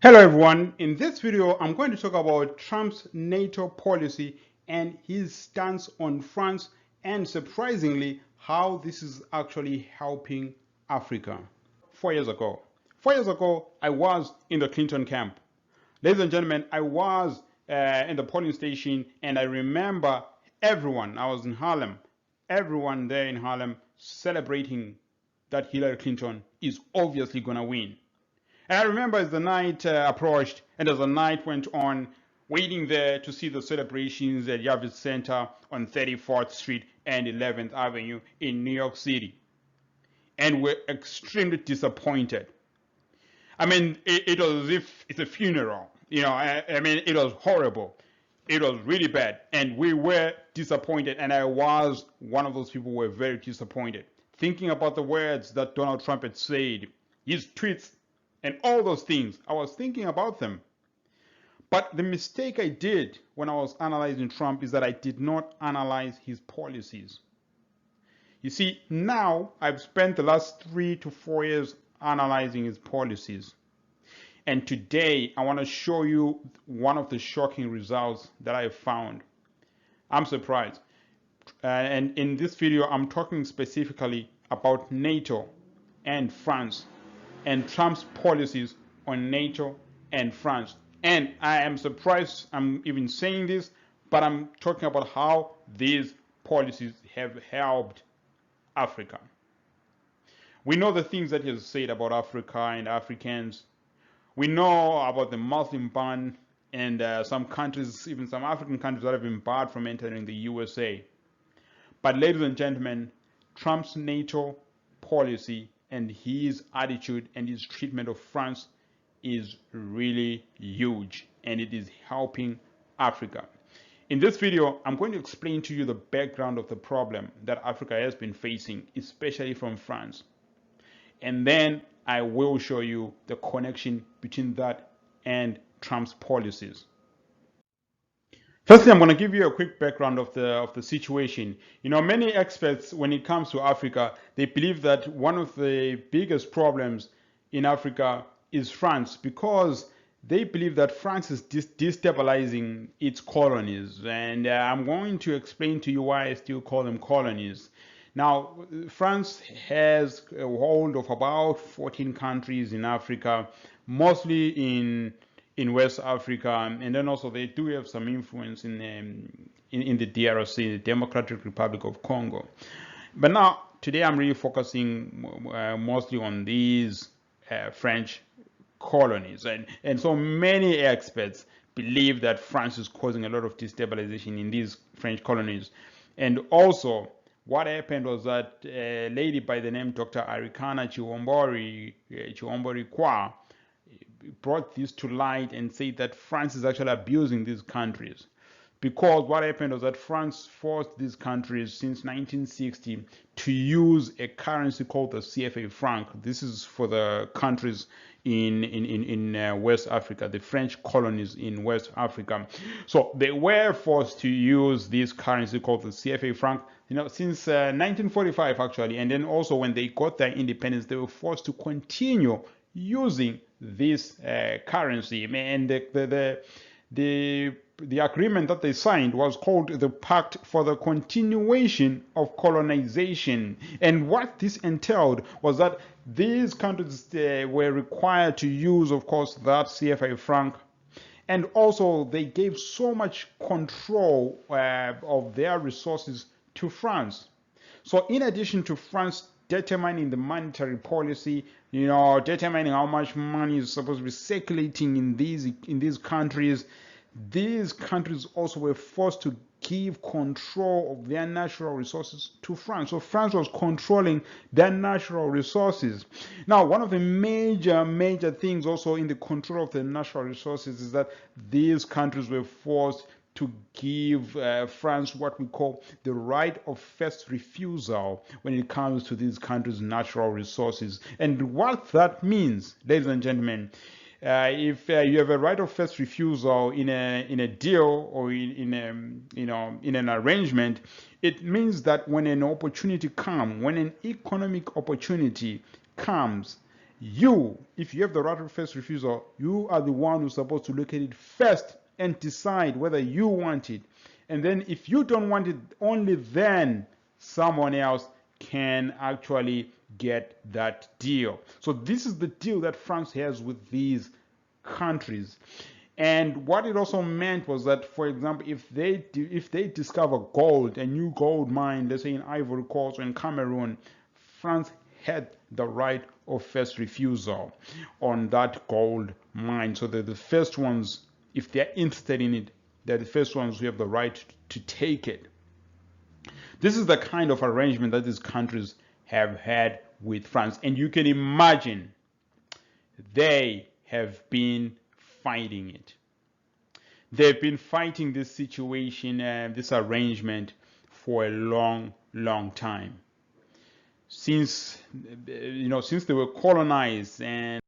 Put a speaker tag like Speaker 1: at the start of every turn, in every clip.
Speaker 1: Hello everyone, in this video I'm going to talk about Trump's NATO policy and his stance on France and surprisingly how this is actually helping Africa. 4 years ago. 4 years ago I was in the Clinton camp. Ladies and gentlemen, I was in the polling station and I remember I was in Harlem, everyone there in Harlem celebrating that Hillary Clinton is obviously going to win. And I remember as the night approached and as the night went on, waiting there to see the celebrations at Javits Center on 34th Street and 11th Avenue in New York City. And we're extremely disappointed. I mean, it was as if it's a funeral. I mean, it was horrible. It was really bad. And we were disappointed. And I was one of those people who were very disappointed. Thinking about the words that Donald Trump had said, his tweets, and all those things, I was thinking about them. But the mistake I did when I was analyzing Trump is that I did not analyze his policies. You see, now I've spent the last 3 to 4 years analyzing his policies. And today I want to show you one of the shocking results that I found. I'm surprised. And in this video, I'm talking specifically about NATO and France and Trump's policies on NATO and France. And I am surprised I'm even saying this, but I'm talking about how these policies have helped Africa. We know the things that he has said about Africa and Africans. We know about the Muslim ban and some countries, even some African countries that have been barred from entering the USA. But ladies and gentlemen, Trump's NATO policy and his attitude and his treatment of France is really huge and it is helping Africa. In this video, I'm going to explain to you the background of the problem that Africa has been facing, especially from France. And then I will show you the connection between that and Trump's policies. Firstly, I'm going to give you a quick background of the situation. Many experts, when it comes to Africa, they believe that one of the biggest problems in Africa is France, because they believe that France is destabilizing its colonies. And I'm going to explain to you why I still call them colonies. Now, France has a hold of about 14 countries in Africa, mostly in West Africa, and then also they do have some influence in the DRC, the Democratic Republic of Congo. But now, today I'm really focusing mostly on these French colonies, and so many experts believe that France is causing a lot of destabilization in these French colonies. And also, what happened was that a lady by the name Dr. Arikana Chihombori-Qua brought this to light and said that France is actually abusing these countries. Because what happened was that France forced these countries since 1960 to use a currency called the CFA Franc. This is for the countries in West Africa, the French colonies in West Africa. So they were forced to use this currency called the CFA Franc, since 1945 actually. And then also when they got their independence, they were forced to continue using this currency. And the agreement that they signed was called the Pact for the Continuation of Colonization. And what this entailed was that these countries were required to use, of course, that CFA franc. And also they gave so much control of their resources to France. So in addition to France determining the monetary policy, determining how much money is supposed to be circulating in these countries also were forced to give control of their natural resources to France. So France was controlling their natural resources. Now, one of the major things also in the control of the natural resources is that these countries were forced to give France what we call the right of first refusal when it comes to these countries' natural resources. And what that means, ladies and gentlemen, if you have a right of first refusal in a deal or in an arrangement, it means that when an opportunity comes, when an economic opportunity comes, if you have the right of first refusal, you are the one who's supposed to look at it first and decide whether you want it. And then if you don't want it, only then someone else can actually get that deal. So this is the deal that France has with these countries. And what it also meant was that, for example, if they discover gold, a new gold mine, let's say in Ivory Coast or in Cameroon, France had the right of first refusal on that gold mine. So they're the first ones, if they're interested in it, they're the first ones who have the right to take it. This is the kind of arrangement that these countries have had with France. And you can imagine they have been fighting it. They've been fighting this situation, this arrangement for a long, long time. Since they were colonized. And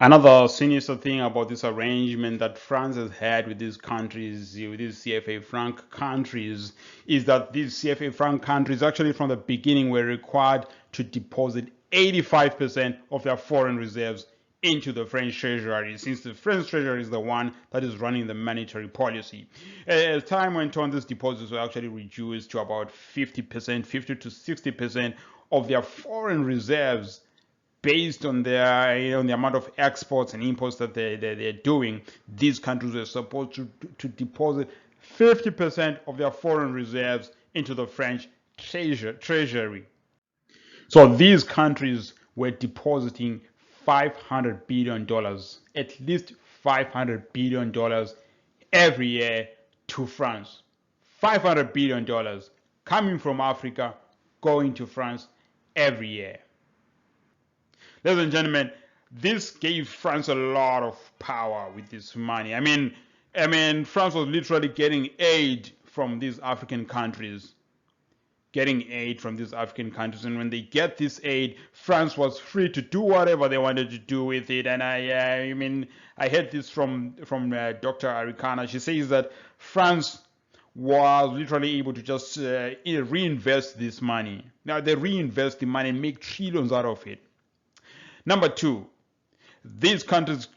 Speaker 1: another sinister thing about this arrangement that France has had with these countries, with these CFA Franc countries, is that these CFA Franc countries actually from the beginning were required to deposit 85% of their foreign reserves into the French treasury, since the French treasury is the one that is running the monetary policy. As time went on, these deposits were actually reduced to about 50%, 50 to 60% of their foreign reserves, based on their, on the amount of exports and imports that they're doing. These countries were supposed to deposit 50% of their foreign reserves into the French treasury. So these countries were depositing $500 billion, at least $500 billion every year to France. $500 billion coming from Africa, going to France every year. Ladies and gentlemen, this gave France a lot of power with this money. I mean, France was literally getting aid from these African countries. And when they get this aid, France was free to do whatever they wanted to do with it. And I heard this from Dr. Arikana. She says that France was literally able to just reinvest this money. Now they reinvest the money and make trillions out of it. Number two, these countries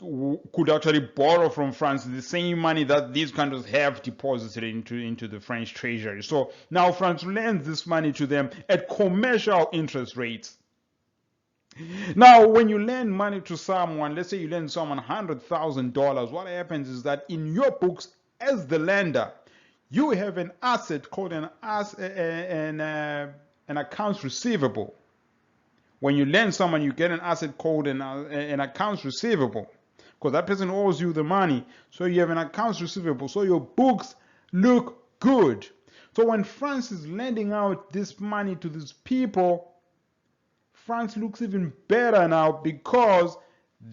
Speaker 1: could actually borrow from France the same money that these countries have deposited into the French treasury. So now France lends this money to them at commercial interest rates. Now, when you lend money to someone, let's say you lend someone $100,000, what happens is that in your books as the lender, you have an asset called an accounts receivable. When you lend someone, you get an asset called an accounts receivable, because that person owes you the money. So you have an accounts receivable. So your books look good. So when France is lending out this money to these people, France looks even better now because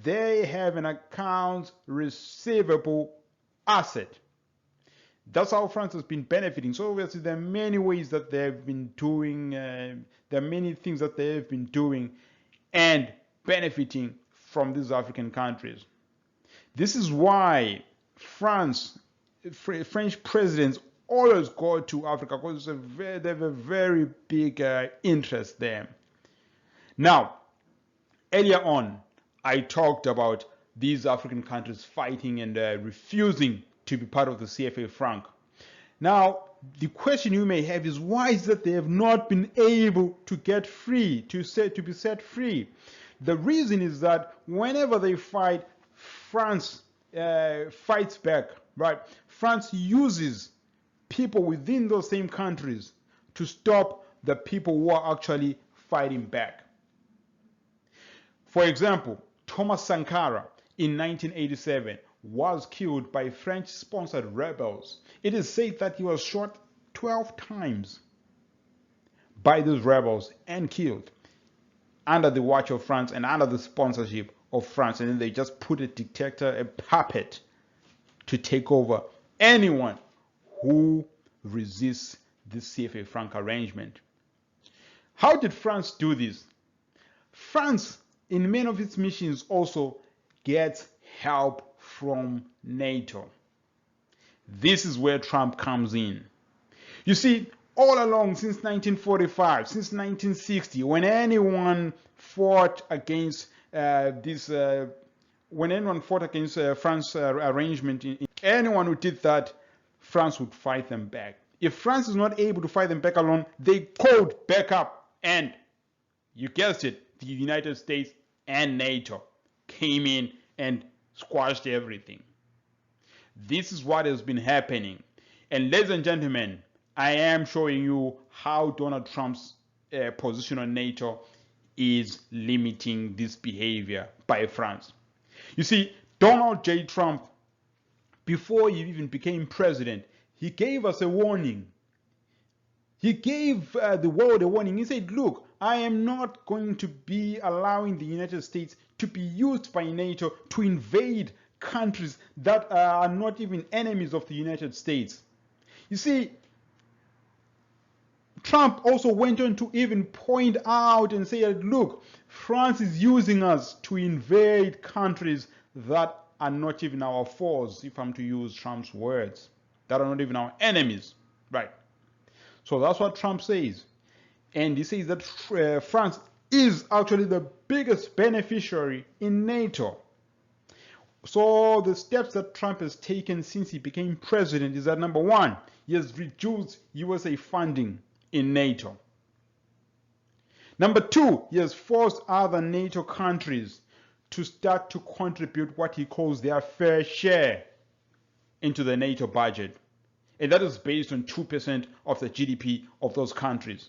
Speaker 1: they have an accounts receivable asset. That's how France has been benefiting. So obviously there are many ways that they have been doing, there are many things that they have been doing and benefiting from these African countries. This is why French presidents always go to Africa, because they have a very big interest there. Now, earlier on, I talked about these African countries fighting and refusing to be part of the CFA Franc. Now, the question you may have is, why is that they have not been able to get free, to be set free? The reason is that whenever they fight, France fights back, right? France uses people within those same countries to stop the people who are actually fighting back. For example, Thomas Sankara in 1987 was killed by French-sponsored rebels. It is said that he was shot 12 times by those rebels and killed under the watch of France and under the sponsorship of France. And then they just put a dictator, a puppet, to take over anyone who resists this CFA Franc arrangement. How did France do this? France, in many of its missions, also gets help from NATO. This is where Trump comes in. You see, all along since 1945, since 1960, when anyone fought against this when anyone fought against France arrangement, anyone who did that, France would fight them back. If France is not able to fight them back alone, they called backup, and you guessed it, the United States and NATO came in and squashed everything. This is what has been happening. And ladies and gentlemen, I am showing you how Donald Trump's position on NATO is limiting this behavior by France. You see, Donald J. Trump, before he even became president, he gave us a warning. He gave the world a warning. He said, look, I am not going to be allowing the United States to be used by NATO to invade countries that are not even enemies of the United States. You see, Trump also went on to even point out and say, look, France is using us to invade countries that are not even our foes, if I'm to use Trump's words, that are not even our enemies, right? So that's what Trump says. And he says that France is actually the biggest beneficiary in NATO. So the steps that Trump has taken since he became president is that, number one, he has reduced USA funding in NATO. Number two, he has forced other NATO countries to start to contribute what he calls their fair share into the NATO budget. And that is based on 2% of the GDP of those countries.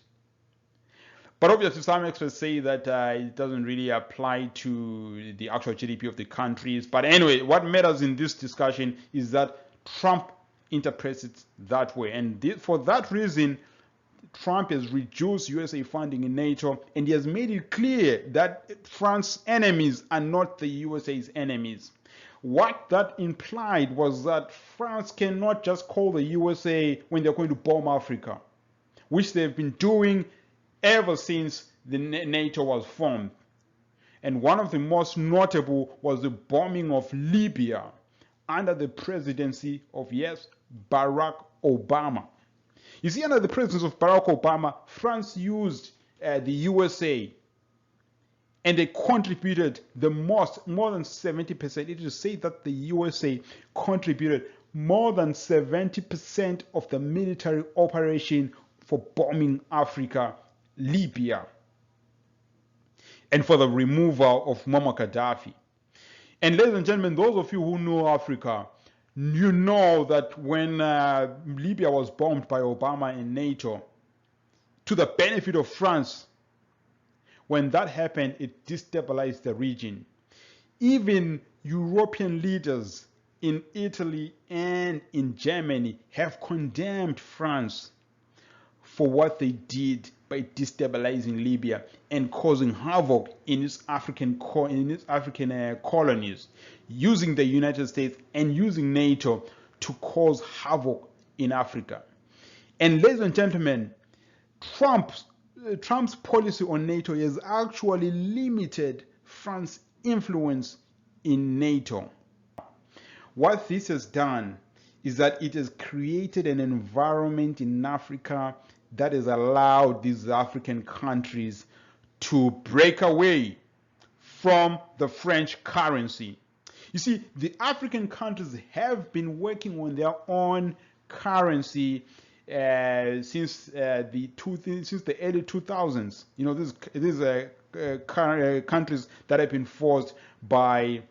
Speaker 1: But obviously, some experts say that it doesn't really apply to the actual GDP of the countries. But anyway, what matters in this discussion is that Trump interprets it that way. And for that reason, Trump has reduced USA funding in NATO, and he has made it clear that France's enemies are not the USA's enemies. What that implied was that France cannot just call the USA when they're going to bomb Africa, which they've been doing ever since the NATO was formed. And one of the most notable was the bombing of Libya under the presidency of, yes, Barack Obama. You see, under the presidency of Barack Obama, France used the USA, and they contributed the most, more than 70%. It is said that the USA contributed more than 70% of the military operation for bombing Africa, Libya, and for the removal of Maummar Gaddafi. And ladies and gentlemen, those of you who know Africa, you know that when Libya was bombed by Obama and NATO, to the benefit of France, when that happened, it destabilized the region. Even European leaders in Italy and in Germany have condemned France for what they did by destabilizing Libya and causing havoc in its African colonies, using the United States and using NATO to cause havoc in Africa. And ladies and gentlemen, Trump's policy on NATO has actually limited France's influence in NATO. What this has done is that it has created an environment in Africa that has allowed these African countries to break away from the French currency. You see, the African countries have been working on their own currency since the early 2000s. You know, these are countries that have been forced by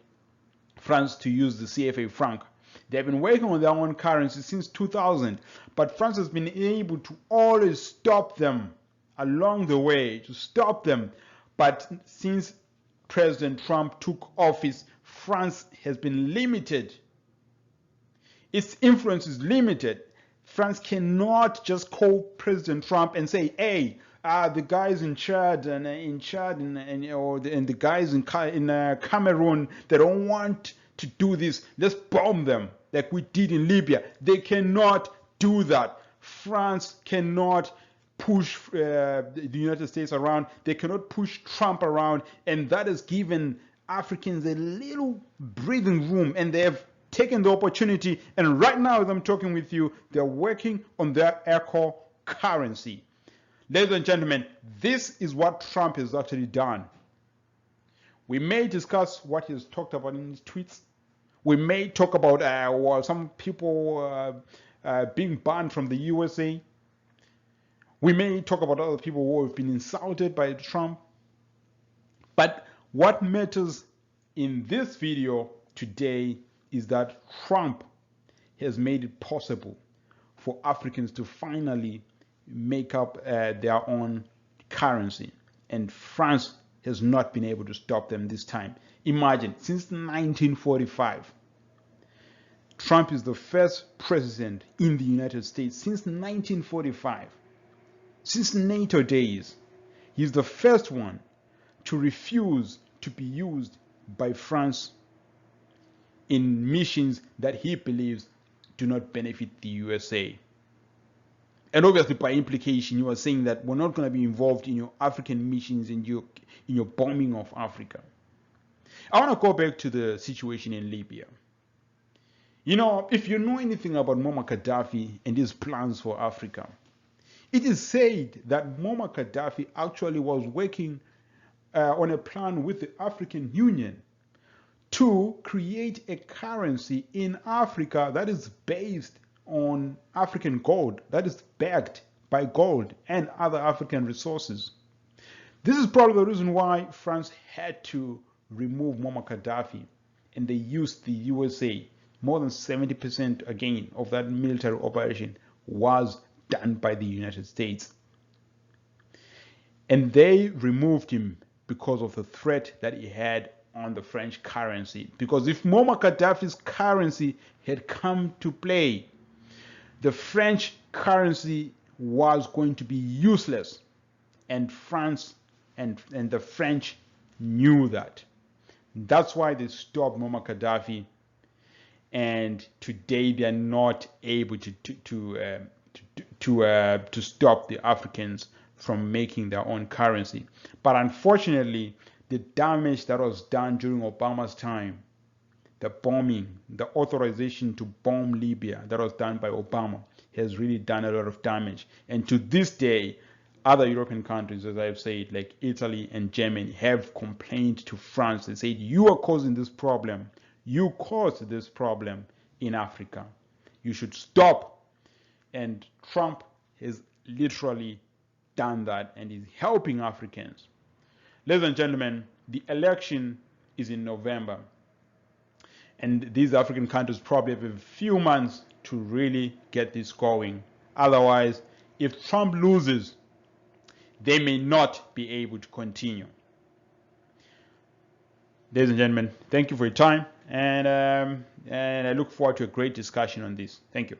Speaker 1: France to use the CFA Franc. They've been working on their own currency since 2000, but France has been able to always stop them along the way, to stop them. But since President Trump took office, France has been limited. Its influence is limited. France cannot just call President Trump and say, hey, the guys in Chad and the guys in Cameroon, they don't want to do this. Let's bomb them like we did in Libya. They cannot do that. France cannot push the United States around. They cannot push Trump around. And that has given Africans a little breathing room. And they have taken the opportunity. And right now, as I'm talking with you, they're working on their ecocurrency. Ladies and gentlemen, this is what Trump has actually done. We may discuss what he's talked about in his tweets. We may talk about some people being banned from the USA. We may talk about other people who have been insulted by Trump. But what matters in this video today is that Trump has made it possible for Africans to finally make up their own currency. And France has not been able to stop them this time. Imagine, since 1945, Trump is the first president in the United States since 1945. Since NATO days, he's the first one to refuse to be used by France in missions that he believes do not benefit the USA. And obviously, by implication, you are saying that we're not going to be involved in your African missions and in your bombing of Africa. I want to go back to the situation in Libya. You know, if you know anything about Maummar Gaddafi and his plans for Africa, it is said that Maummar Gaddafi actually was working on a plan with the African Union to create a currency in Africa that is based on African gold, that is backed by gold and other African resources. This is probably the reason why France had to remove Maummar Gaddafi, and they used the USA. More than 70% again of that military operation was done by the United States. And they removed him because of the threat that he had on the French currency. Because if Maummar Gaddafi's currency had come to play, the French currency was going to be useless. And France and the French knew that. That's why they stopped Maummar Gaddafi. And today they are not able to stop the Africans from making their own currency. But unfortunately, the damage that was done during Obama's time, the bombing, the authorization to bomb Libya that was done by Obama, has really done a lot of damage. And to this day, other European countries, as I've said, like Italy and Germany, have complained to France and said, you are causing this problem. You caused this problem in Africa. You should stop. And Trump has literally done that and is helping Africans. Ladies and gentlemen, the election is in November. And these African countries probably have a few months to really get this going. Otherwise, if Trump loses, they may not be able to continue. Ladies and gentlemen, thank you for your time, and I look forward to a great discussion on this. Thank you.